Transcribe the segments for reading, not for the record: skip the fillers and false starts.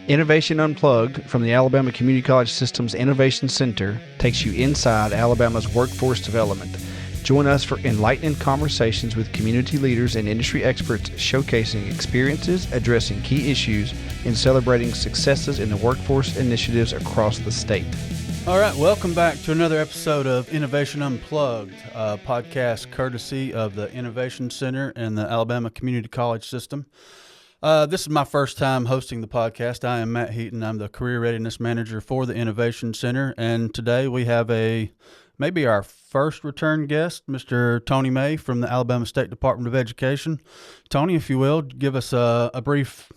Innovation Unplugged from the Alabama Community College System's Innovation Center takes you inside Alabama's workforce development. Join us for enlightening conversations with community leaders and industry experts showcasing experiences, addressing key issues, and celebrating successes in the workforce initiatives across the state. All right, welcome back to another episode of Innovation Unplugged, a podcast courtesy of the Innovation Center and the Alabama Community College System. This is my first time hosting the podcast. I am Matt Heaton. I'm the Career Readiness Manager for the Innovation Center, and today we have maybe our first return guest, Mr. Tony May from the Alabama State Department of Education. Tony, if you will, give us a brief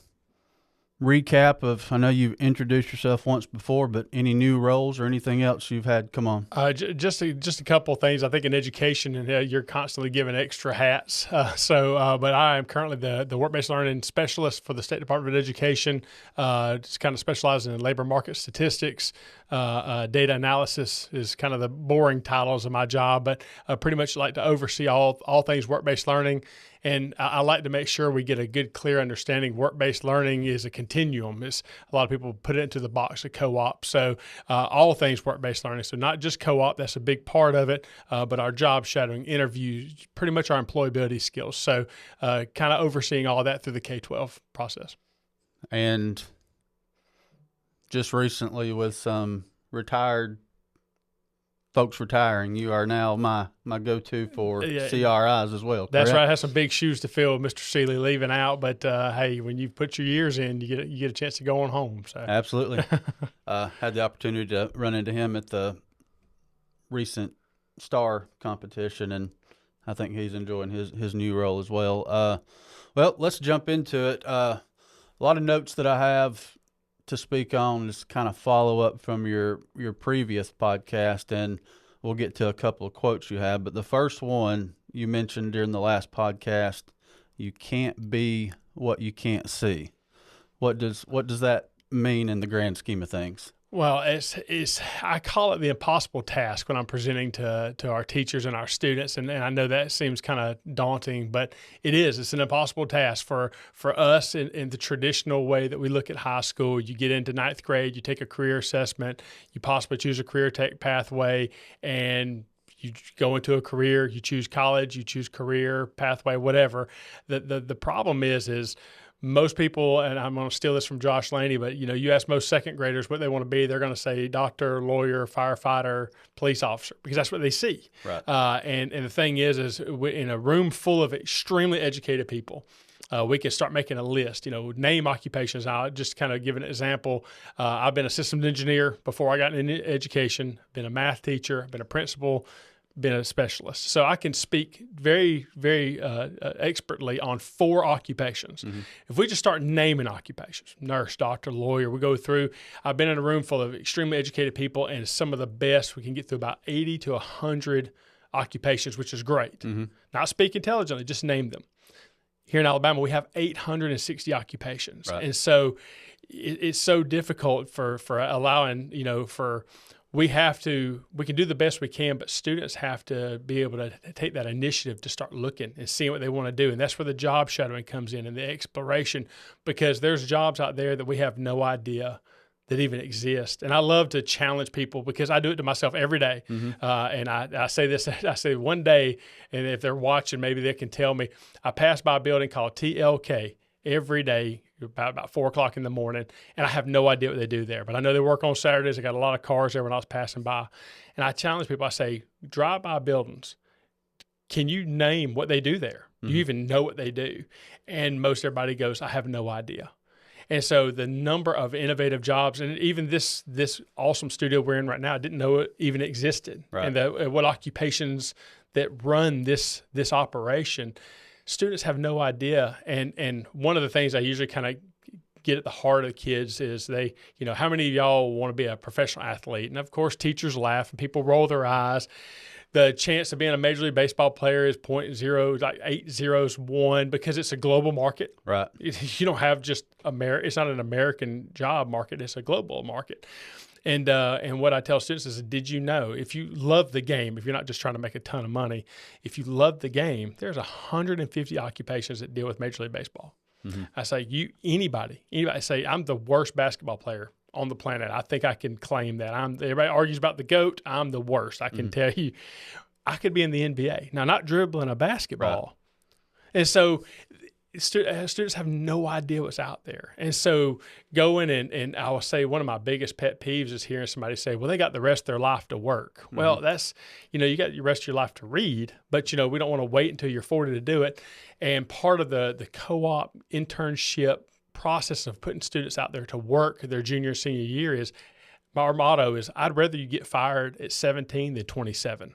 recap of, I know you've introduced yourself once before, but any new roles or anything else you've had come on? Just a couple of things. I think in education, you're constantly given extra hats. But I am currently the work-based learning specialist for the State Department of Education. Just kind of specializing in labor market statistics. Data analysis is kind of the boring titles of my job, but pretty much like to oversee all things work-based learning. And I like to make sure we get a good, clear understanding. Work-based learning is a continuum. A lot of people put it into the box of co-op. So all things work-based learning. So not just co-op, that's a big part of it, but our job shadowing, interviews, pretty much our employability skills. So kind of overseeing all that through the K-12 process. And just recently with some retired folks retiring, you are now my go-to for CRIs as well. That's right. I have some big shoes to fill, Mr. Seeley leaving out. But hey, when you put your years in, you get a chance to go on home. So absolutely. Had the opportunity to run into him at the recent STAR competition, and I think he's enjoying his new role as well. Well, let's jump into it. A lot of notes that I have to speak on, just kind of follow up from your previous podcast, and we'll get to a couple of quotes you have. But the first one you mentioned during the last podcast, you can't be what you can't see. What does that mean in the grand scheme of things? Well, I call it the impossible task when I'm presenting to our teachers and our students, and I know that seems kind of daunting, but it is. It's an impossible task for us in the traditional way that we look at high school. You get into ninth grade, you take a career assessment, you possibly choose a career tech pathway, and you go into a career, you choose college, you choose career pathway, whatever. The problem is most people, and I'm going to steal this from Josh Laney, but you ask most second graders what they want to be, they're going to say doctor, lawyer, firefighter, police officer, because that's what they see. Right. And the thing is in a room full of extremely educated people, we can start making a list, name occupations. I'll just kind of give an example. I've been a systems engineer before I got into education, been a math teacher, been a principal, been a specialist. So I can speak very, very expertly on 4 occupations. Mm-hmm. If we just start naming occupations, nurse, doctor, lawyer, we go through. I've been in a room full of extremely educated people, and some of the best. We can get through about 80 to 100 occupations, which is great. Mm-hmm. Not speak intelligently, just name them. Here in Alabama, we have 860 occupations. Right. And so it's so difficult for allowing, we can do the best we can, but students have to be able to take that initiative to start looking and seeing what they want to do. And that's where the job shadowing comes in and the exploration, because there's jobs out there that we have no idea that even exist. And I love to challenge people, because I do it to myself every day. Mm-hmm. And I say this, I say one day, and if they're watching, maybe they can tell me, I pass by a building called TLK every day, about 4 o'clock in the morning, and I have no idea what they do there. But I know they work on Saturdays. I got a lot of cars there when I was passing by. And I challenge people. I say, drive by buildings. Can you name what they do there? Mm-hmm. Do you even know what they do? And most everybody goes, I have no idea. And so the number of innovative jobs, and even this awesome studio we're in right now, I didn't know it even existed. Right. And what occupations that run this operation, students have no idea. And one of the things I usually kind of get at the heart of the kids is how many of y'all want to be a professional athlete? And of course, teachers laugh and people roll their eyes. The chance of being a Major League Baseball player is 0.801 because it's a global market. Right. You don't have just it's not an American job market. It's a global market. And what I tell students is, did you know, if you love the game, if you're not just trying to make a ton of money, if you love the game, there's 150 occupations that deal with Major League Baseball. I say, anybody say, I'm the worst basketball player on the planet. I think I can claim that. Everybody argues about the GOAT. I'm the worst. I can tell you, I could be in the NBA. Now, not dribbling a basketball. Right. And so students have no idea what's out there. And so going and I will say one of my biggest pet peeves is hearing somebody say, well, they got the rest of their life to work. Well, that's, you got the rest of your life to read, but, we don't want to wait until you're 40 to do it. And part of the co-op internship process of putting students out there to work their junior and senior year is, our motto is, I'd rather you get fired at 17 than 27.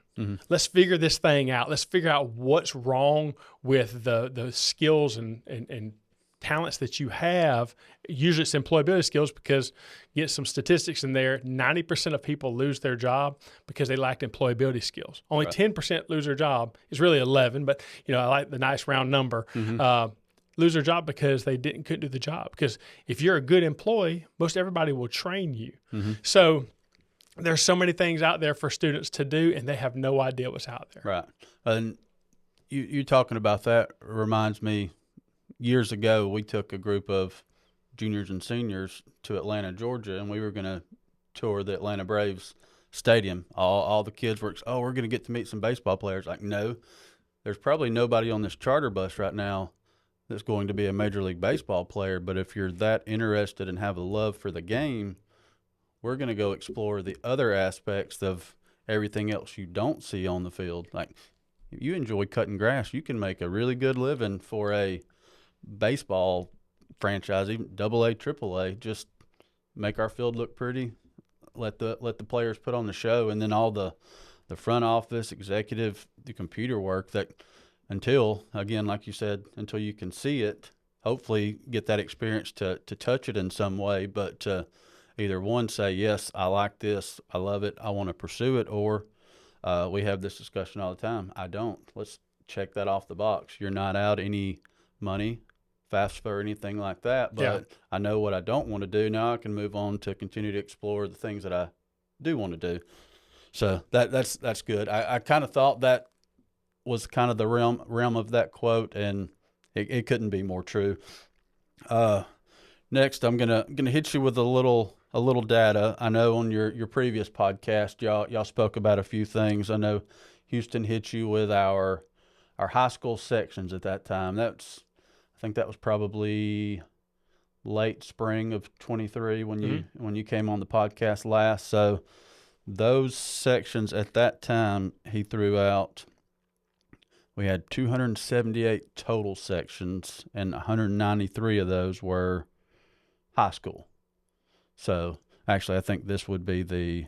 Let's figure this thing out. Let's figure out what's wrong with the skills and talents that you have. Usually it's employability skills, because you get some statistics in there. 90% of people lose their job because they lacked employability skills. Only 10% lose their job. It's really 11, but I like the nice round number. Lose their job because they couldn't do the job. Because if you're a good employee, most everybody will train you. So there's so many things out there for students to do, and they have no idea what's out there. Right. And you talking about that reminds me, years ago, we took a group of juniors and seniors to Atlanta, Georgia, and we were going to tour the Atlanta Braves stadium. All the kids were, we're going to get to meet some baseball players. Like, no, there's probably nobody on this charter bus right now that's going to be a Major League Baseball player, but if you're that interested and have a love for the game, we're going to go explore the other aspects of everything else you don't see on the field. Like, if you enjoy cutting grass, you can make a really good living for a baseball franchise, even AA, AAA. Just make our field look pretty, let the players put on the show, and then all the front office, executive, the computer work that – until, again, like you said, until you can see it, hopefully get that experience to touch it in some way, but to either one, say, yes, I like this, I love it, I want to pursue it, or we have this discussion all the time, I don't. Let's check that off the box. You're not out any money, FAFSA or anything like that, but I know what I don't want to do. Now I can move on to continue to explore the things that I do want to do. So that's good. I kind of thought that was kind of the realm of that quote, and it couldn't be more true. Next, I'm gonna hit you with a little data. I know on your previous podcast, y'all spoke about a few things. I know Houston hit you with our high school sections at that time. I think that was probably late spring of 23 when you came on the podcast last. So those sections at that time, he threw out. We had 278 total sections, and 193 of those were high school. So actually, I think this would be the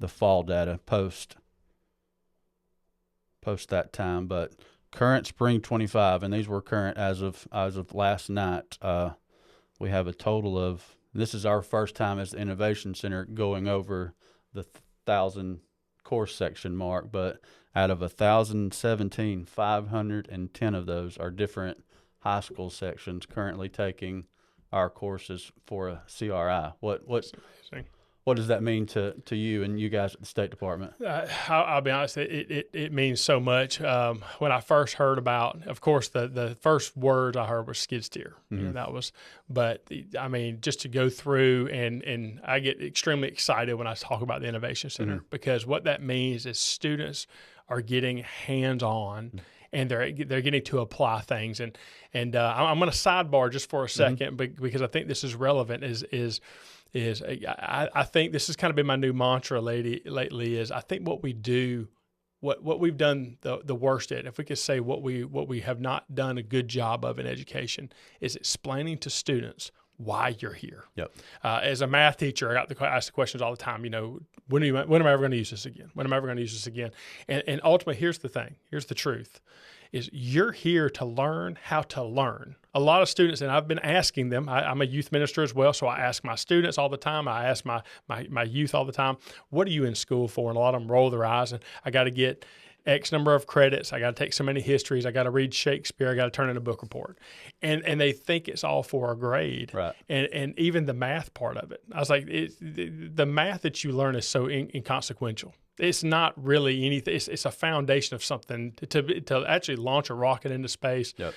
fall data post that time. But current spring 25, and these were current as of last night. We have a total of. This is our first time as the Innovation Center going over the 1,000 course section mark, but out of 1,017, 510 of those are different high school sections currently taking our courses for a CRI. What does that mean to you and you guys at the State Department? I'll be honest, it means so much. When I first heard about, of course, the first words I heard was skid steer. That was, but I mean, just to go through and I get extremely excited when I talk about the Innovation Center, because what that means is students are getting hands-on and they're getting to apply things. And I'm going to sidebar just for a second because I think this is relevant. I think this has kind of been my new mantra lately is I think what we do, what we've done the worst at, if we could say what we have not done a good job of in education, is explaining to students why you're here. Yep. As a math teacher, I got to ask the questions all the time. When am I ever going to use this again? When am I ever going to use this again? And ultimately, here's the thing. Here's the truth. Is you're here to learn how to learn. A lot of students, and I've been asking them, I'm a youth minister as well, so I ask my students all the time, I ask my youth all the time, what are you in school for? And a lot of them roll their eyes, and I got to get X number of credits, I got to take so many histories, I got to read Shakespeare, I got to turn in a book report. And they think it's all for a grade. Right. And even the math part of it. I was like, the math that you learn is so inconsequential. It's not really anything. It's a foundation of something to actually launch a rocket into space. Yep.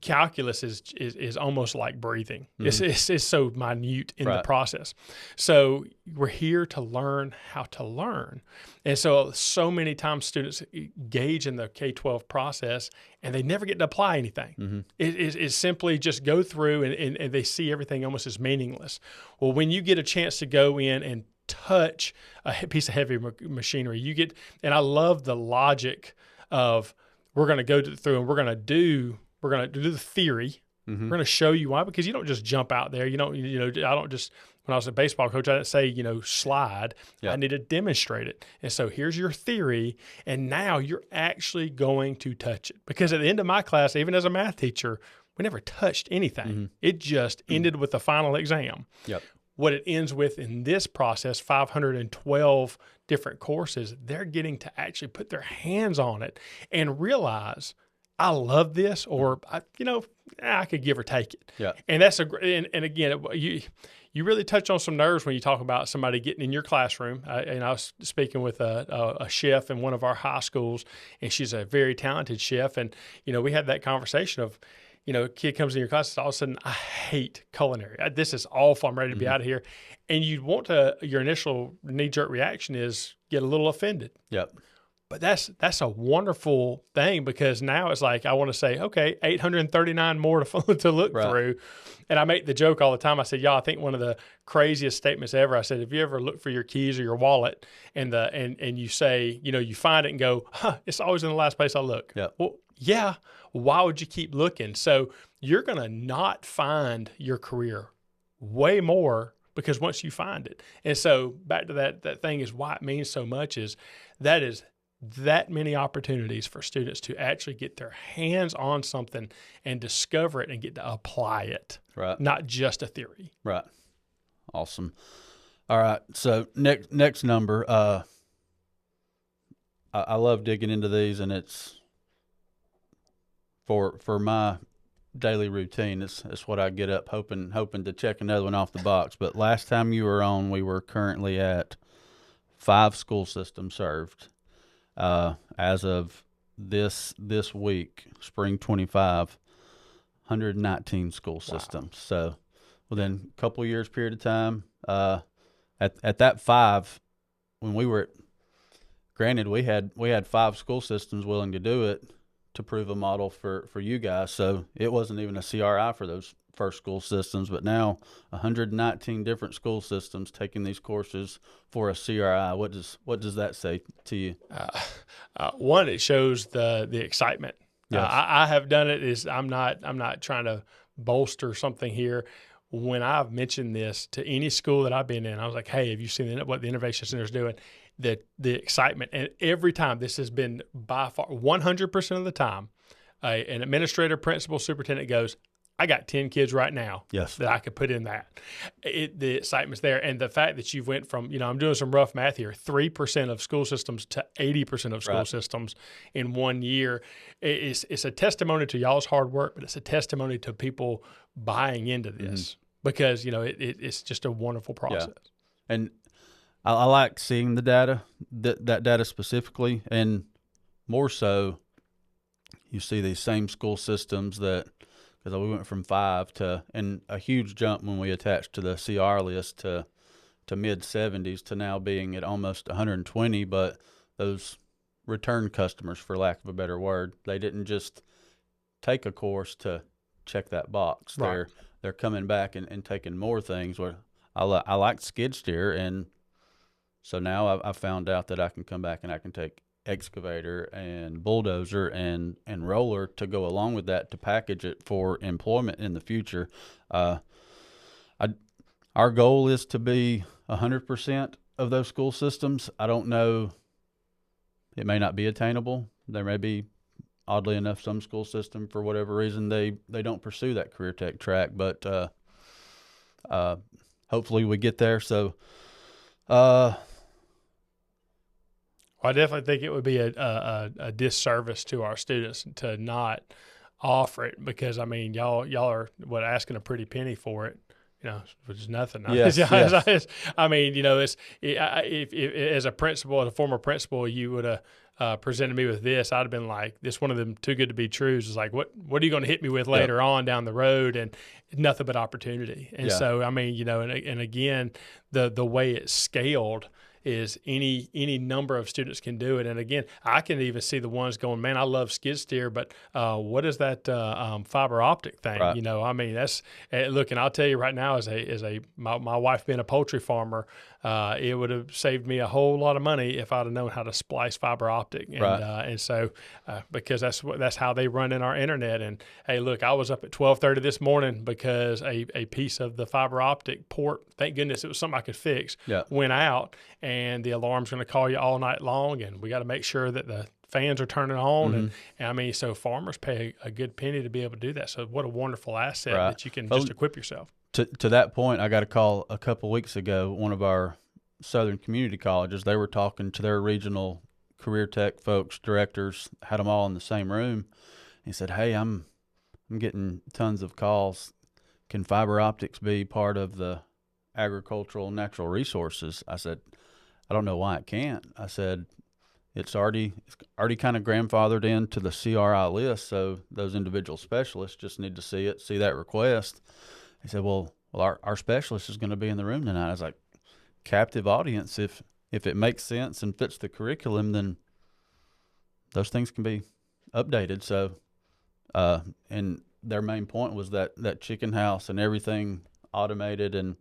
calculus is almost like breathing. It's so minute in the process. So we're here to learn how to learn. And so many times students engage in the K-12 process and they never get to apply anything. It's simply just go through and they see everything almost as meaningless. Well, when you get a chance to go in and touch a piece of heavy machinery, and I love the logic of we're going to go through and we're going to do the theory. We're going to show you why, because you don't just jump out there. I don't just, when I was a baseball coach, I didn't say, slide. I need to demonstrate it. And so here's your theory. And now you're actually going to touch it. Because at the end of my class, even as a math teacher, we never touched anything. It just ended with the final exam. What it ends with in this process, 512 different courses, they're getting to actually put their hands on it and realize, I love this, or I could give or take it. And that's and again, you really touch on some nerves when you talk about somebody getting in your classroom. And I was speaking with a chef in one of our high schools, and she's a very talented chef. And we had that conversation of, a kid comes in your class, all of a sudden, I hate culinary. This is awful. I'm ready to be out of here. And your initial knee-jerk reaction is get a little offended. But that's a wonderful thing, because now it's like I want to say, okay, 839 more to look through. And I make the joke all the time. I said, I think one of the craziest statements ever, I said, if you ever look for your keys or your wallet and you say, you find it and go, it's always in the last place I look. Well, yeah. Why would you keep looking? So you're going to not find your career way more, because once you find it. And so back to that thing is why it means so much is that many opportunities for students to actually get their hands on something and discover it and get to apply it, not just a theory. Awesome. All right. So next number, I love digging into these, and it's for my daily routine. It's what I get up hoping to check another one off the box. But last time you were on, we were currently at 5 school systems served. As of this week, spring 25, 119 school systems. So within a couple of years period of time, at that 5, when we were granted, we had 5 school systems willing to do it to prove a model for you guys. So it wasn't even a CRI for those first school systems, but now 119 different school systems taking these courses for a CRI. What does that say to you? One, it shows the excitement. I have done it. I'm not trying to bolster something here. When I've mentioned this to any school that I've been in, I was like, hey, have you seen what the Innovation Center is doing? The excitement. And every time, this has been by far 100% of the time, an administrator, principal, superintendent goes, I got 10 kids right now that I could put in that. The excitement's there. And the fact that you went from, I'm doing some rough math here, 3% of school systems to 80% of school systems in 1 year. It's a testimony to y'all's hard work, but it's a testimony to people buying into this because, it's just a wonderful process. And I like seeing the data, that data specifically, and more so, you see these same school systems because we went from 5 to, and a huge jump when we attached to the CR list to mid-70s to now being at almost 120, but those return customers, for lack of a better word, they didn't just take a course to check that box. They're coming back and taking more things. Where I like skid steer, and so now I found out that I can come back and I can take excavator and bulldozer and roller to go along with that to package it for employment in the future. Our goal is to be 100% of those school systems. I don't know. It may not be attainable. There may be, oddly enough, some school system, for whatever reason, they don't pursue that career tech track, but hopefully we get there. So, I definitely think it would be a disservice to our students to not offer it, because y'all are asking a pretty penny for it, which is nothing. Yes. It's if as a principal, as a former principal, you would have presented me with this, I'd have been like, this one of them too good to be trues. Is like, what are you going to hit me with later on down the road? And nothing but opportunity. And so, I mean, and again, the way it's scaled is any number of students can do it. And again, I can even see the ones going, man, I love skid steer, but what is that fiber optic thing? Right. I mean, that's look, and I'll tell you right now, my wife being a poultry farmer, it would have saved me a whole lot of money if I'd have known how to splice fiber optic. And and so because that's how they run in our internet. And hey, look, I was up at 12:30 this morning because a piece of the fiber optic port, thank goodness it was something I could fix, went out. And the alarm's going to call you all night long, and we got to make sure that the fans are turning on. And I mean, so farmers pay a good penny to be able to do that. So what a wonderful asset that you can just equip yourself. To that point, I got a call a couple of weeks ago. One of our southern community colleges, they were talking to their regional career tech folks, directors, had them all in the same room. He said, "Hey, I'm getting tons of calls. Can fiber optics be part of the agricultural natural resources?" I said, "I don't know why it can't." I said, it's already kind of grandfathered into the CRI list, so those individual specialists just need to see that request. He said, well, our specialist is going to be in the room tonight. I was like, captive audience. If it makes sense and fits the curriculum, then those things can be updated. So, and their main point was that chicken house and everything automated, and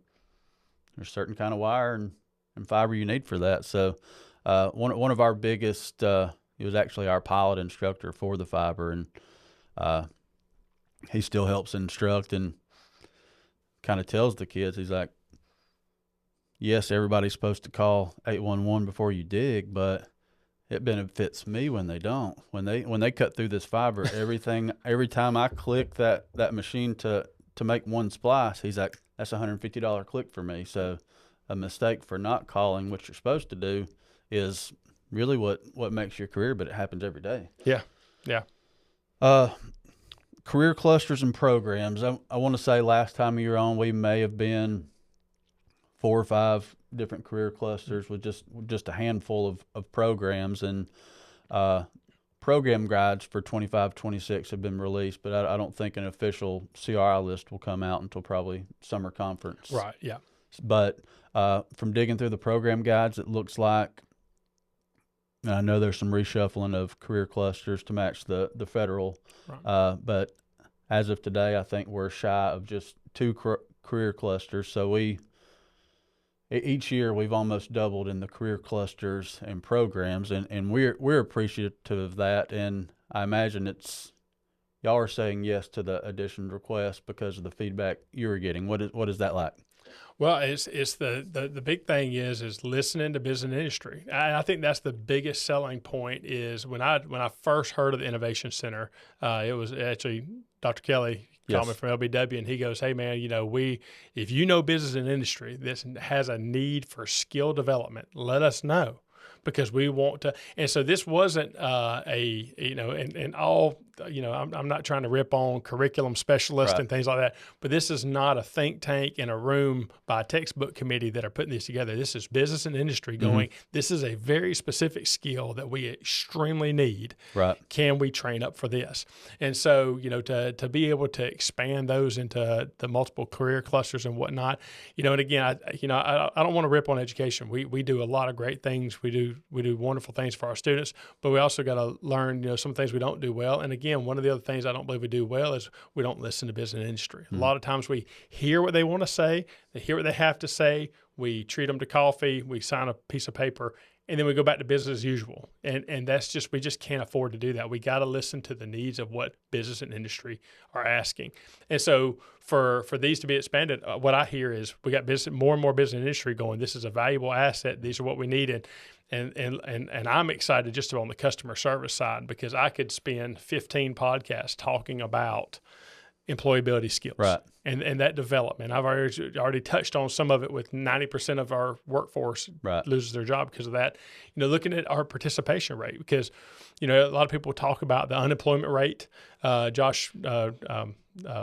there's a certain kind of wire and fiber you need for that. So one of our biggest, he was actually our pilot instructor for the fiber, and he still helps instruct and kind of tells the kids, he's like, yes, everybody's supposed to call 811 before you dig, but it benefits me when they don't. When they cut through this fiber, every time I click that machine to make one splice, he's like, that's $150 click for me. So a mistake for not calling what you're supposed to do is really what makes your career, but it happens every day. Yeah. Career clusters and programs. I want to say last time you were on, we may have been 4 or 5 different career clusters with just a handful of programs, and program guides for 25-26 have been released, but I don't think an official CRI list will come out until probably summer conference. Right. Yeah. But from digging through the program guides, it looks like, and I know there's some reshuffling of career clusters to match the federal, right. But as of today, I think we're shy of just 2 career clusters. So each year we've almost doubled in the career clusters and programs, and we're appreciative of that. And I imagine y'all are saying yes to the addition request because of the feedback you were getting. What is that like? Well, it's the big thing is listening to business and industry. I think that's the biggest selling point. Is when I first heard of the Innovation Center, it was actually Dr. Kelly called me from LBW, and he goes, "Hey man, if you know business and industry, this has a need for skill development, let us know." Because we want to, and so this wasn't and all, I'm not trying to rip on curriculum specialists and things like that, but this is not a think tank in a room by a textbook committee that are putting this together. This is business and industry going, this is a very specific skill that we extremely need. Right. Can we train up for this? And so, to be able to expand those into the multiple career clusters and whatnot, and again, I don't want to rip on education. We do a lot of great things. We do wonderful things for our students, but we also got to learn, some things we don't do well. And again, one of the other things I don't believe we do well is we don't listen to business and industry. A lot of times we hear what they want to say, they hear what they have to say, we treat them to coffee, we sign a piece of paper, and then we go back to business as usual. And that's we just can't afford to do that. We got to listen to the needs of what business and industry are asking. And so for these to be expanded, what I hear is we got more and more business and industry going, this is a valuable asset, these are what we need. And I'm excited just on the customer service side, because I could spend 15 podcasts talking about employability skills and that development. I've already touched on some of it with 90% of our workforce loses their job because of that. Looking at our participation rate, because a lot of people talk about the unemployment rate. Josh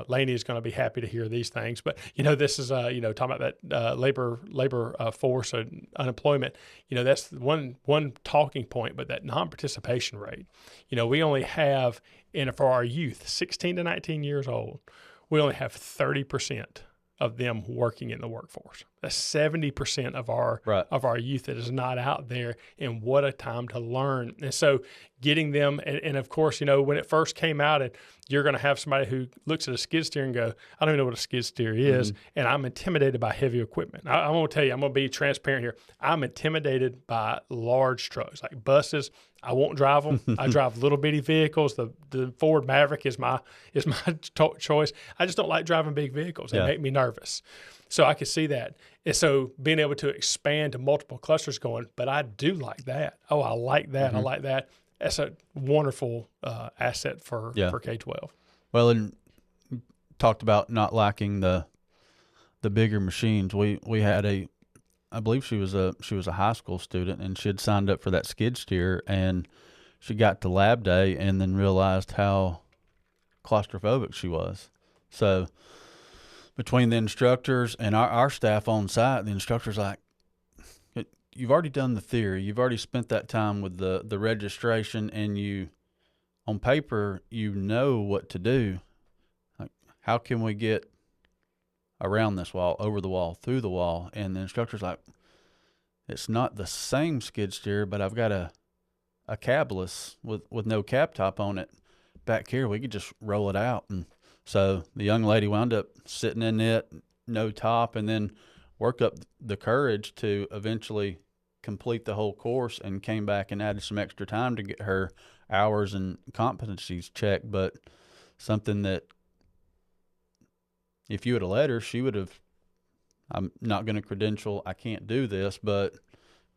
Laney is going to be happy to hear these things, but this is talking about that labor force and unemployment. That's one talking point, but that non-participation rate. We only have for our youth, 16 to 19 years old, we only have 30% of them working in the workforce. That's 70% of our youth that is not out there, and what a time to learn. And so getting them, and of course, when it first came out, and you're going to have somebody who looks at a skid steer and go, I don't even know what a skid steer is, and I'm intimidated by heavy equipment. I'm going to tell you, I'm going to be transparent here. I'm intimidated by large trucks, like buses. I won't drive them. I drive little bitty vehicles. The Ford Maverick is my choice. I just don't like driving big vehicles. They make me nervous. So I could see that. And so being able to expand to multiple clusters going, but I do like that. Oh, I like that. I like that. That's a wonderful asset for K-12. Well, and talked about not liking the bigger machines. We had I believe she was a high school student, and she had signed up for that skid steer, and she got to lab day and then realized how claustrophobic she was. So between the instructors and our staff on site, the instructor's like, you've already done the theory, you've already spent that time with the registration, and you on paper what to do. Like, how can we get around this wall, over the wall, through the wall? And the instructor's like, it's not the same skid steer, but I've got a cabless with no cap top on it back here. We could just roll it out. And so the young lady wound up sitting in it, no top, and then worked up the courage to eventually complete the whole course, and came back and added some extra time to get her hours and competencies checked. But something that, if you would have let her, she would have, I'm not going to credential, I can't do this, but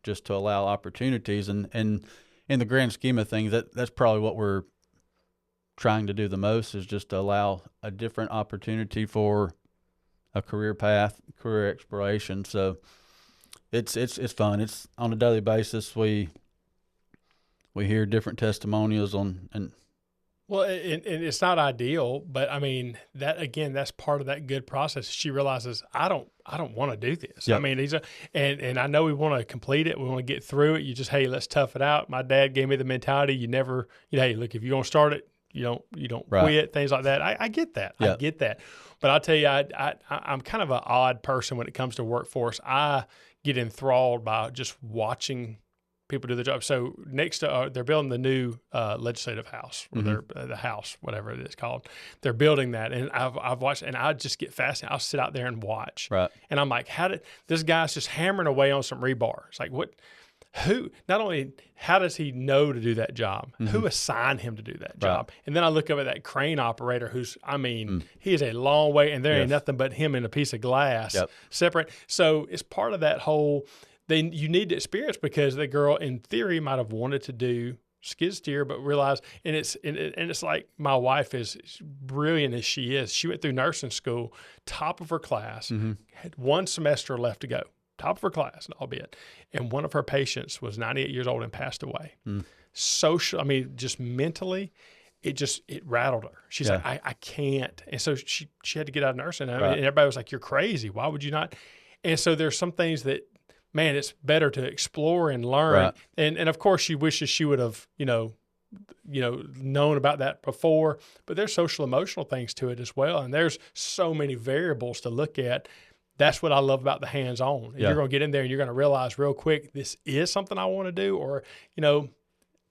just to allow opportunities. And in the grand scheme of things, that's probably what we're trying to do the most, is just to allow a different opportunity for a career path, career exploration. So it's fun. It's on a daily basis. We hear different testimonials and well, and it's not ideal, but I mean, that's part of that good process. She realizes, I don't want to do this. Yep. I mean, and I know we want to complete it. We want to get through it. You just, hey, let's tough it out. My dad gave me the mentality. You never, hey, look, if you're going to start it, you don't quit, things like that. I get that. Yep. I get that. But I'll tell you, I'm kind of an odd person when it comes to workforce. I get enthralled by just watching people do the job. So next to they're building the new legislative house, or the house, whatever it is called. They're building that, and I've watched, and I just get fascinated. I'll sit out there and watch, and I'm like, how did this guy's just hammering away on some rebar? It's like, what? Who? Not only how does he know to do that job? Who assigned him to do that job? And then I look up at that crane operator, who's, I mean, he is a long way, and there ain't nothing but him and a piece of glass separate. So it's part of that whole. You need to experience, because the girl in theory might have wanted to do skid steer, but realized, and it's like, my wife is brilliant as she is. She went through nursing school, top of her class, had one semester left to go, top of her class, albeit, and one of her patients was 98 years old and passed away. Social, I mean, just mentally, it rattled her. She's like, I can't, and so she had to get out of nursing, and everybody was like, you're crazy. Why would you not? And so there's some things that, man, it's better to explore and learn. And of course, she wishes she would have, known about that before. But there's social emotional things to it as well, and there's so many variables to look at. That's what I love about the hands-on. You're going to get in there and you're going to realize real quick, this is something I want to do, or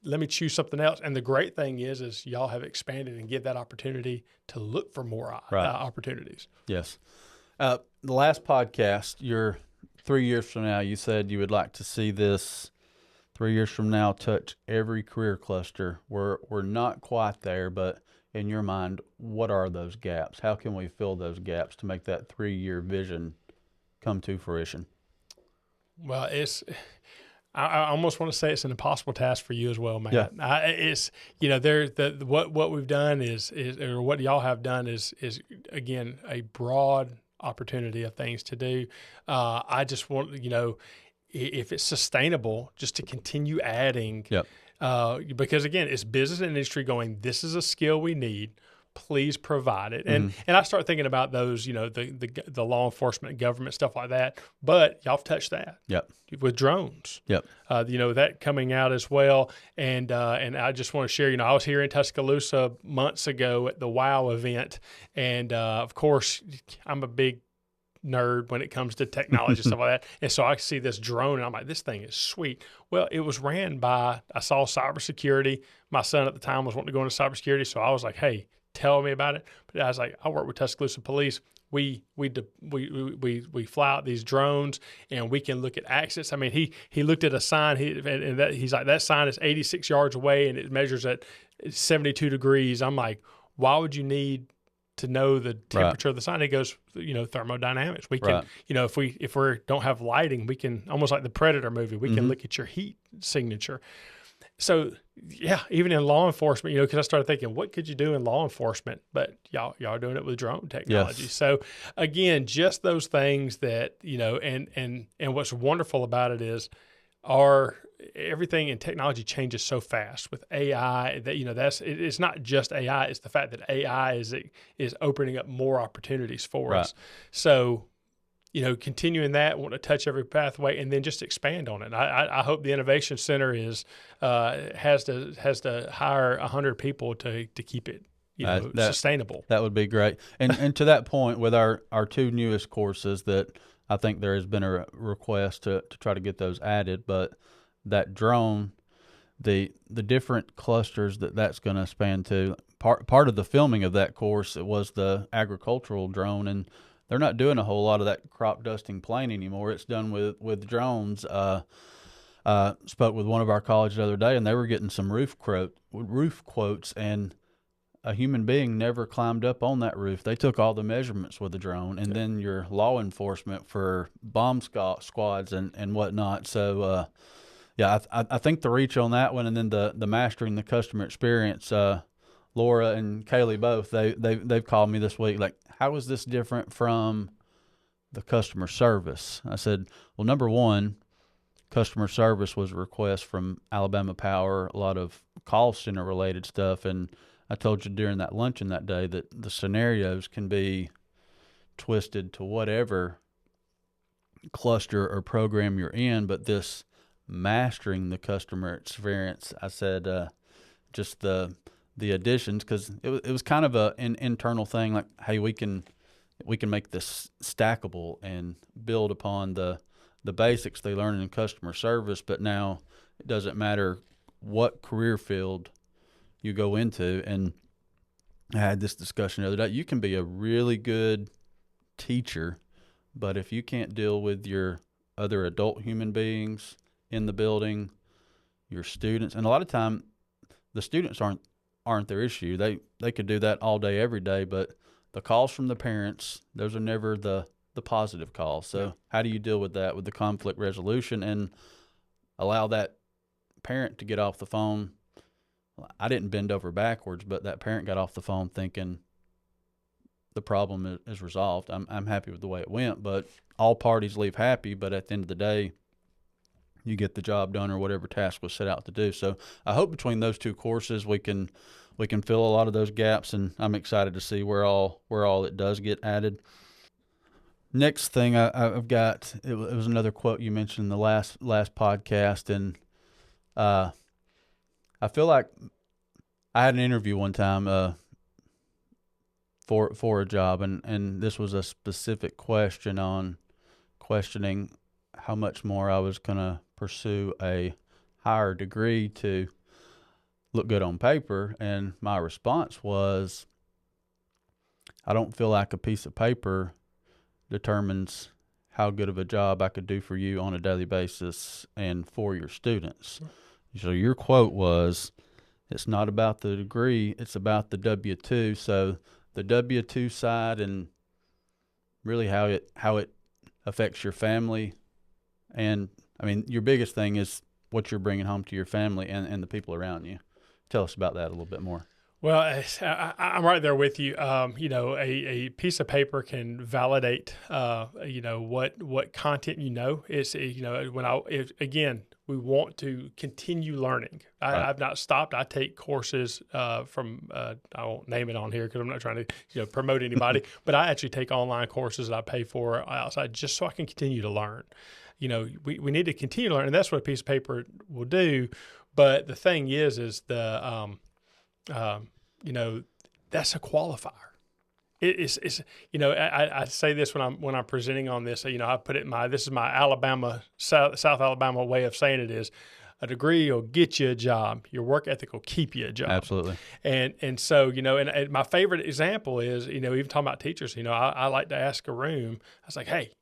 let me choose something else. And the great thing is y'all have expanded and give that opportunity to look for more opportunities. Yes. The last podcast, 3 years from now, you said you would like to see this 3 years from now touch every career cluster. We're not quite there, but in your mind, what are those gaps? How can we fill those gaps to make that 3-year vision come to fruition? Well, I almost want to say it's an impossible task for you as well, Matt. What we've done is or what y'all have done is again a broad opportunity of things to do. I just want, if it's sustainable, just to continue adding, because again, it's business and industry going, this is a skill we need. please provide it. And I start thinking about those, the law enforcement, government, stuff like that. But y'all have touched that. Yep. With drones. Yep. That coming out as well. And I just want to share, I was here in Tuscaloosa months ago at the WOW event. And of course, I'm a big nerd when it comes to technology and stuff like that. And so I see this drone and I'm like, this thing is sweet. Well, it was ran by, I saw cybersecurity. My son at the time was wanting to go into cybersecurity. So I was like, hey, tell me about it. But I was like, I work with Tuscaloosa Police. We fly out these drones and we can look at access. I mean, he looked at a sign he's like, that sign is 86 yards away and it measures at 72 degrees. I'm like, why would you need to know the temperature of the sign? He goes, thermodynamics. We can, if we don't have lighting, we can, almost like the Predator movie, we can look at your heat signature. So yeah, even in law enforcement, because I started thinking, what could you do in law enforcement? But y'all are doing it with drone technology. Yes. So again, just those things that, and what's wonderful about it is everything in technology changes so fast with AI that, it's not just AI, it's the fact that AI is opening up more opportunities for us. So, continuing that, want to touch every pathway and then just expand on it. I hope the Innovation Center has to hire 100 people to keep it, sustainable. That would be great. And to that point, with our two newest courses that I think there has been a request to try to get those added, but that drone, the different clusters that's going to span to, part of the filming of that course, it was the agricultural drone, and they're not doing a whole lot of that crop dusting plane anymore. It's done with drones. Spoke with one of our colleges the other day, and they were getting some roof quotes, and a human being never climbed up on that roof. They took all the measurements with the drone, and then your law enforcement for bomb squads and whatnot. So, I think the reach on that one, and then the mastering the customer experience. Laura and Kaylee both, they've called me this week like, how is this different from the customer service? I said, well, number one, customer service was a request from Alabama Power, a lot of call center related stuff, and I told you during that luncheon that day that the scenarios can be twisted to whatever cluster or program you're in, but this mastering the customer experience, I said, just the additions, because it was kind of an internal thing, like, hey, we can make this stackable and build upon the basics they learn in customer service, but now it doesn't matter what career field you go into. And I had this discussion the other day. You can be a really good teacher, but if you can't deal with your other adult human beings in the building, your students, and a lot of time the students aren't their issue. They could do that all day, every day, but the calls from the parents, those are never the positive calls. So how do you deal with that, with the conflict resolution, and allow that parent to get off the phone? I didn't bend over backwards, but that parent got off the phone thinking the problem is resolved. I'm happy with the way it went, but all parties leave happy, but at the end of the day, you get the job done or whatever task was set out to do. So I hope between those two courses we can fill a lot of those gaps, and I'm excited to see where all it does get added. Next thing I've got, it was another quote you mentioned in the last podcast, and I feel like I had an interview one time for a job, and this was a specific question on questioning how much more I was going to pursue a higher degree to look good on paper, and my response was, I don't feel like a piece of paper determines how good of a job I could do for you on a daily basis and for your students. So your quote was, it's not about the degree, it's about the W-2. So the W-2 side, and really how it affects your family. And I mean, your biggest thing is what you're bringing home to your family and the people around you. Tell us about that a little bit more. Well, I'm right there with you. A piece of paper can validate, what content It's, again, we want to continue learning. I've not stopped. I take courses from I won't name it on here because I'm not trying to promote anybody, but I actually take online courses that I pay for outside just so I can continue to learn. We need to continue to learn, and that's what a piece of paper will do. But the thing is the that's a qualifier. It's I say this when I'm presenting on this. I put it this is my Alabama South Alabama way of saying it is, a degree will get you a job. Your work ethic will keep you a job. Absolutely. And so and my favorite example is even talking about teachers. I like to ask a room. I was like, hey,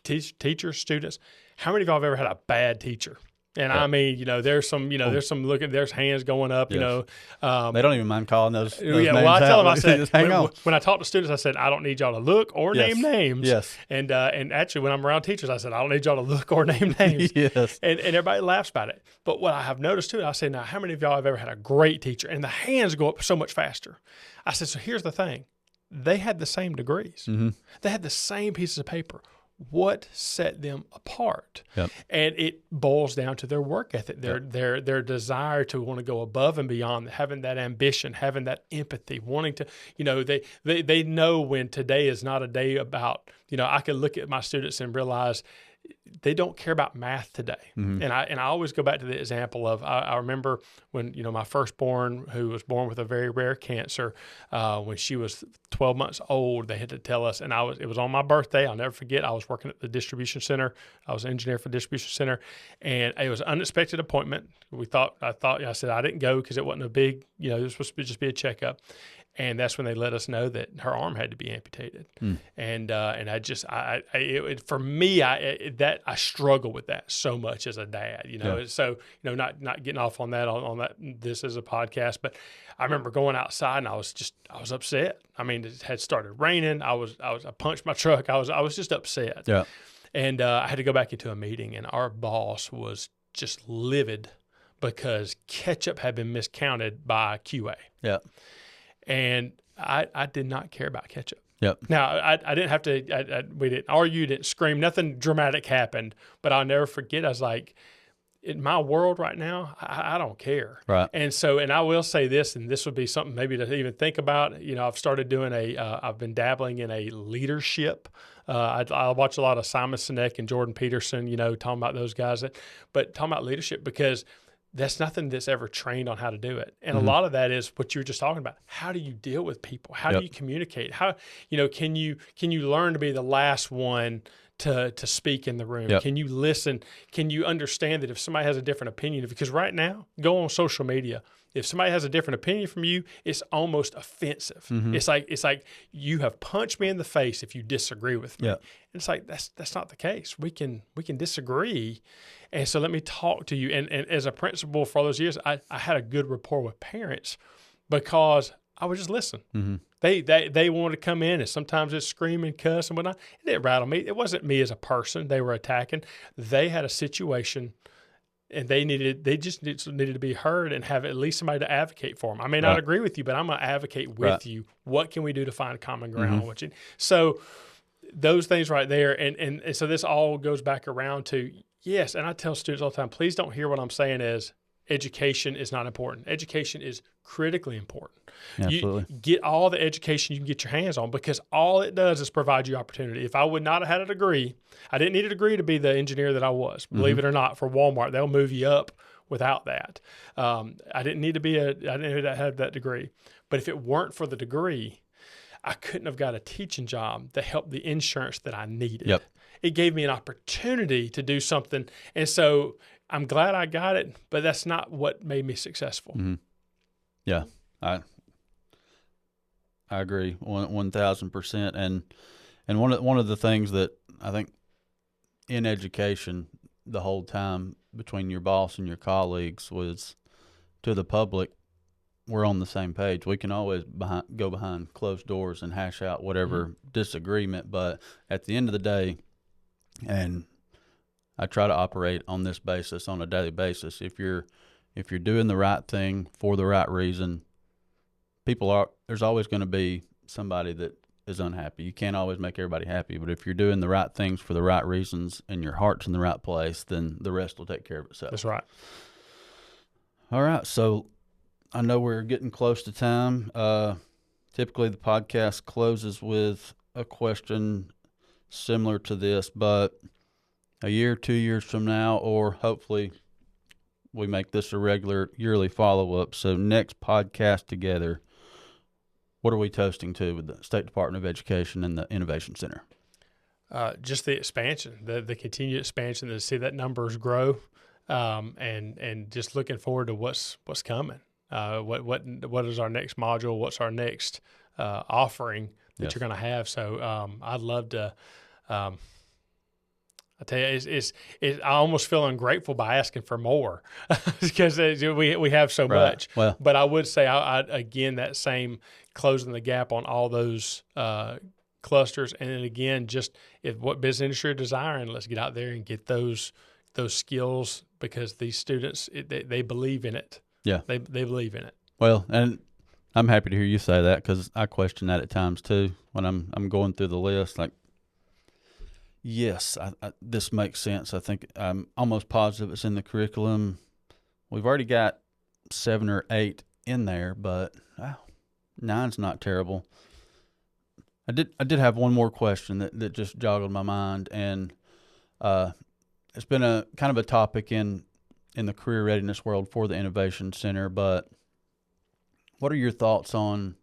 teachers, students, how many of y'all have ever had a bad teacher? And I mean, there's some, there's hands going up, Yes. They don't even mind calling those names well, I tell them, I out. said, Just hang on. when I talk to students, I said, I don't need y'all to look or Yes. name names. Yes. And actually, when I'm around teachers, I said, I don't need y'all to look or name names. Yes. And everybody laughs about it. But what I have noticed too, I say, now, how many of y'all have ever had a great teacher? And the hands go up so much faster. I said, so here's the thing. They had the same degrees. Mm-hmm. They had the same pieces of paper. What set them apart? Yep. And it boils down to their work ethic, their desire to want to go above and beyond, having that ambition, having that empathy, wanting to, they know when today is not a day about, I can look at my students and realize they don't care about math today. Mm-hmm. And I always go back to the example of, I remember when, my firstborn, who was born with a very rare cancer, when she was 12 months old, they had to tell us, and it was on my birthday. I'll never forget. I was working at the distribution center. I was an engineer for the distribution center, and it was an unexpected appointment. I said I didn't go because it wasn't a big, it was supposed to just be a checkup. And that's when they let us know that her arm had to be amputated. And for me, I struggle with that so much as a dad, So, not getting off on that, this is a podcast, but I remember going outside and I was upset. I mean, it had started raining. I punched my truck. I was just upset. Yeah. And I had to go back into a meeting, and our boss was just livid because ketchup had been miscounted by QA. Yeah. And I did not care about ketchup. Yep. Now, I didn't have to, we didn't argue, didn't scream, nothing dramatic happened, but I'll never forget, I was like, in my world right now, I don't care. Right. And so, and I will say this, and this would be something maybe to even think about, I've started doing I've been dabbling in a leadership. I watch a lot of Simon Sinek and Jordan Peterson, talking about those guys, but talking about leadership because that's nothing that's ever trained on how to do it. And a lot of that is what you were just talking about. How do you deal with people? How do you communicate? How, can you learn to be the last one to speak in the room? Yep. Can you listen? Can you understand that if somebody has a different opinion? Because right now, go on social media. If somebody has a different opinion from you, it's almost offensive. It's like you have punched me in the face if you disagree with me. Yep. And it's like that's not the case. We can disagree. And so let me talk to you. And as a principal for all those years, I had a good rapport with parents because I would just listen. Mm-hmm. They wanted to come in, and sometimes it's scream and cuss and whatnot. It didn't rattle me. It wasn't me as a person they were attacking. They had a situation, and they just needed to be heard and have at least somebody to advocate for them. I may not agree with you, but I'm going to advocate with you. What can we do to find common ground? So those things right there, and so this all goes back around to, yes, and I tell students all the time, please don't hear what I'm saying as education is not important. Education is critically important. Absolutely. You get all the education you can get your hands on because all it does is provide you opportunity. If I would not have had a degree, I didn't need a degree to be the engineer that I was. Believe it or not, for Walmart, they'll move you up without that. I didn't need to have that degree. But if it weren't for the degree, I couldn't have got a teaching job that helped the insurance that I needed. Yep. It gave me an opportunity to do something. And so I'm glad I got it, but that's not what made me successful. Mm-hmm. Yeah, I agree 1,000%. And one of the things that I think in education the whole time between your boss and your colleagues was to the public, we're on the same page. We can always go behind closed doors and hash out whatever disagreement, but at the end of the day, and I try to operate on this basis on a daily basis. If you're doing the right thing for the right reason, there's always going to be somebody that is unhappy. You can't always make everybody happy, but if you're doing the right things for the right reasons and your heart's in the right place, then the rest will take care of itself. That's right. All right, so I know we're getting close to time. Typically, the podcast closes with a question similar to this, but a year, 2 years from now, or hopefully we make this a regular yearly follow-up. So next podcast together, what are we toasting to with the State Department of Education and the Innovation Center? Just the expansion, the continued expansion, to see that numbers grow, and just looking forward to what's coming. What is our next module? What's our next offering that Yes. you're going to have? So I'd love to. I tell you, I almost feel ungrateful by asking for more because we have so Right. much. Well, But I would say, I again, that same closing the gap on all those clusters, and then again, just if what business industry are desiring, let's get out there and get those skills, because these students they believe in it. Yeah. They believe in it. well, and I'm happy to hear you say that, because I question that at times too when I'm going through the list. Like, yes, this makes sense. I think I'm almost positive it's in the curriculum. We've already got 7 or 8 in there, but 9's not terrible. I did have one more question that just joggled my mind, and it's been a kind of a topic in the career readiness world for the Innovation Center. But what are your thoughts on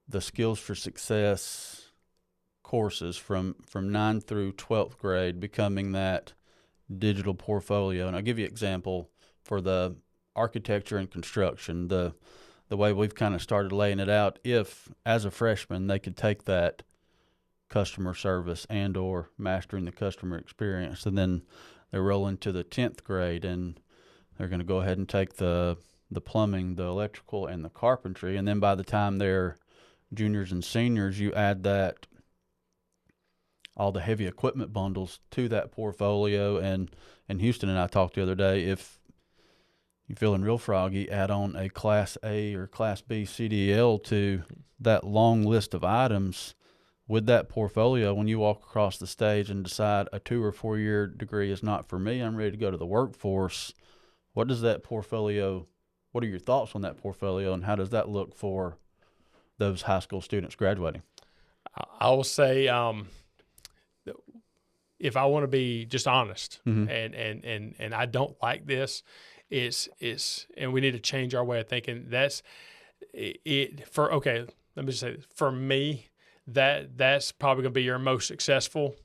the Skills for Success courses from 9 through 12th grade becoming that digital portfolio? And I'll give you an example for the architecture and construction, the way we've kind of started laying it out. If, as a freshman, they could take that customer service and or mastering the customer experience, and then they're rolling to the 10th grade and they're going to go ahead and take the plumbing, the electrical, and the carpentry. And then by the time they're juniors and seniors, you add that all the heavy equipment bundles to that portfolio. And Houston and I talked the other day, if you're feeling real froggy, add on a Class A or Class B CDL to that long list of items. With that portfolio, when you walk across the stage and decide a 2 or 4 year degree is not for me, I'm ready to go to the workforce. What does that portfolio, what are your thoughts on that portfolio, and how does that look for those high school students graduating? I will say, if I want to be just honest, Mhm. and I don't like this, and we need to change our way of thinking. That's it for, okay, let me just say this. For me, that's probably going to be your most successful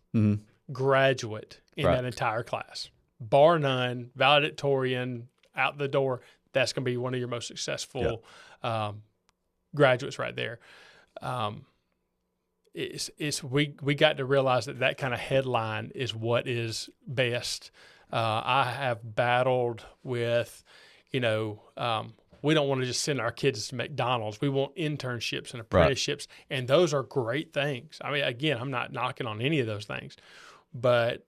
graduate in Right. that entire class. Bar none, valedictorian, out the door, that's going to be one of your most successful graduates right there. We got to realize that kind of headline is what is best. I have battled with, we don't want to just send our kids to McDonald's. We want internships and apprenticeships, and those are great things. I mean, again, I'm not knocking on any of those things, but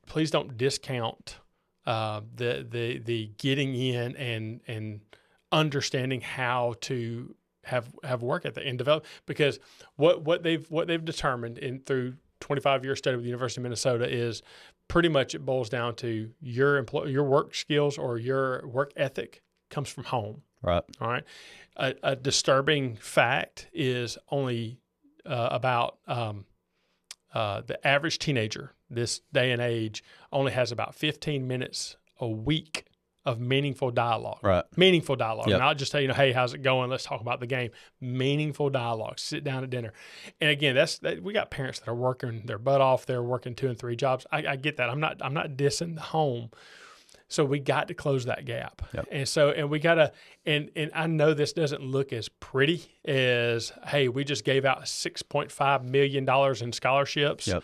please don't discount the getting in and understanding how to have work ethic and develop, because what they've determined through 25-year study with the University of Minnesota is pretty much it boils down to your work skills or your work ethic comes from home. Right. All right. A disturbing fact is only about the average teenager this day and age only has about 15 minutes a week of meaningful dialogue. Right. Meaningful dialogue. Yep. Not just, hey, how's it going? Let's talk about the game. Meaningful dialogue. Sit down at dinner. And again, we got parents that are working their butt off. They're working 2 and 3 jobs. I get that. I'm not dissing the home. So we got to close that gap. Yep. And we got to, and I know this doesn't look as pretty as, hey, we just gave out $6.5 million in scholarships. Yep.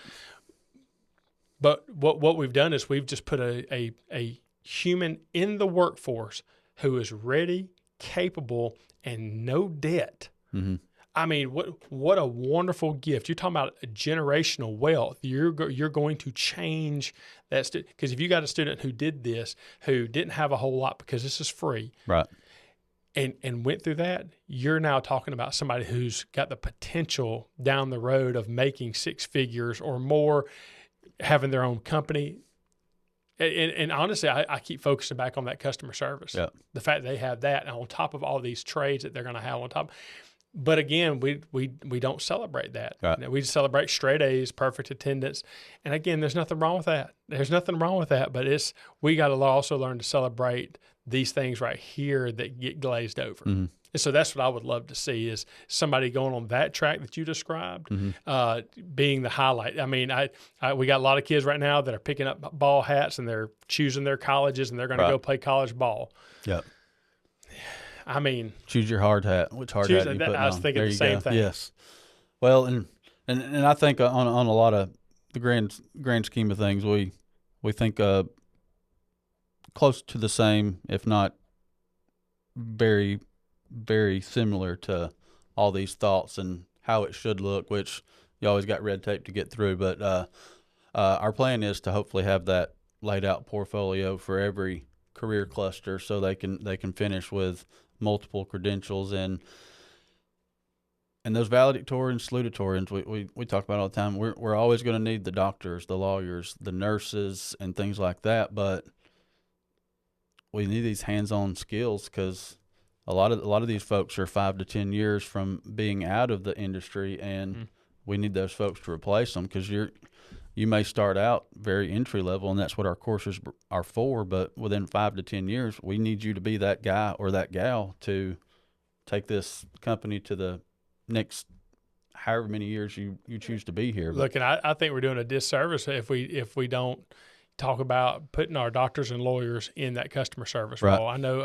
But what we've done is we've just put a human in the workforce who is ready, capable, and no debt. Mm-hmm. I mean, what a wonderful gift. You're talking about a generational wealth. You're going to change that student. Because if you got a student who did this, who didn't have a whole lot because this is free, Right. and went through that, you're now talking about somebody who's got the potential down the road of making six figures or more, having their own company. And honestly, I keep focusing back on that customer service. Yeah. The fact that they have that, and on top of all these trades that they're going to have on top. But again, we don't celebrate that. Right. We celebrate straight A's, perfect attendance. And again, there's nothing wrong with that. But we got to also learn to celebrate these things right here that get glazed over. Mm-hmm. And so that's what I would love to see, is somebody going on that track that you described, being the highlight. I mean, we got a lot of kids right now that are picking up ball hats and they're choosing their colleges and they're going to go play college ball. Yep. I mean, choose your hard hat. Which hard hat are you putting on? I was thinking the same thing. Yes. Well, and I think on a lot of the grand scheme of things, we think close to the same, if not very, very similar to all these thoughts and how it should look, which you always got red tape to get through. But our plan is to hopefully have that laid out portfolio for every career cluster, so they can finish with multiple credentials. And those valedictorians, salutatorians, we talk about all the time. We're always going to need the doctors, the lawyers, the nurses, and things like that. But we need these hands-on skills, because a lot of these folks are 5 to 10 years from being out of the industry, and we need those folks to replace them, because you may start out very entry level, and that's what our courses are for. But within 5 to 10 years, we need you to be that guy or that gal to take this company to the next however many years you choose to be here. Look, and I think we're doing a disservice if we don't talk about putting our doctors and lawyers in that customer service role. I know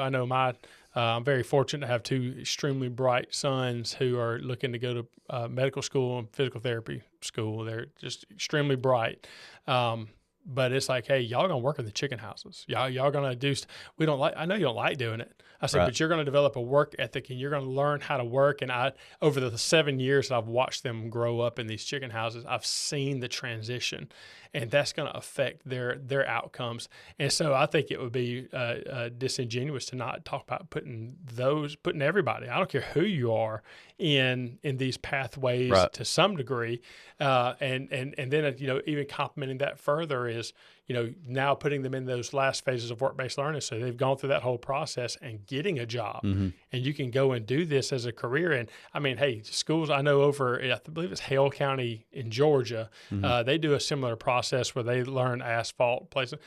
I'm very fortunate to have 2 extremely bright sons who are looking to go to medical school and physical therapy school. They're just extremely bright. But it's like, hey, y'all gonna work in the chicken houses. Y'all gonna do. We don't like. I know you don't like doing it. I said, but you're gonna develop a work ethic, and you're gonna learn how to work. And over the 7 years that I've watched them grow up in these chicken houses, I've seen the transition, and that's gonna affect their outcomes. And so I think it would be disingenuous to not talk about putting everybody. I don't care who you are in these pathways to some degree, and then even complementing that further is now putting them in those last phases of work-based learning, so they've gone through that whole process and getting a job, and you can go and do this as a career. And I mean, hey, schools I know over, I believe it's Hale County in Georgia, they do a similar process where they learn asphalt placement,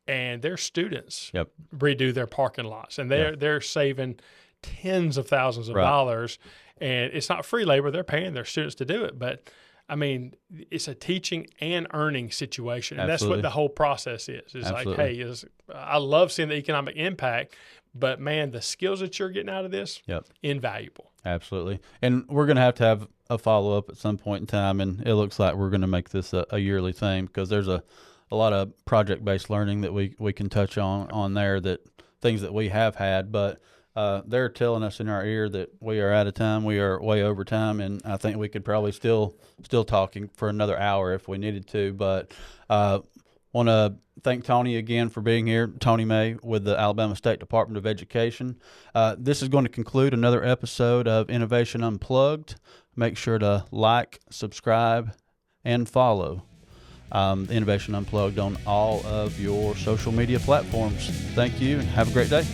and their students redo their parking lots, and they're saving tens of thousands of dollars. And it's not free labor. They're paying their students to do it. But, I mean, it's a teaching and earning situation. And that's what the whole process is. It's like, hey, I love seeing the economic impact, but, man, the skills that you're getting out of this, invaluable. Absolutely. And we're going to have a follow-up at some point in time, and it looks like we're going to make this a yearly thing, because there's a lot of project-based learning that we can touch on there, that things that we have had. But they're telling us in our ear that we are out of time. We are way over time, and I think we could probably still talking for another hour if we needed to. But want to thank Tony again for being here, Tony May with the Alabama State Department of Education. This is going to conclude another episode of Innovation Unplugged. Make sure to like, subscribe, and follow Innovation Unplugged on all of your social media platforms. Thank you, and have a great day.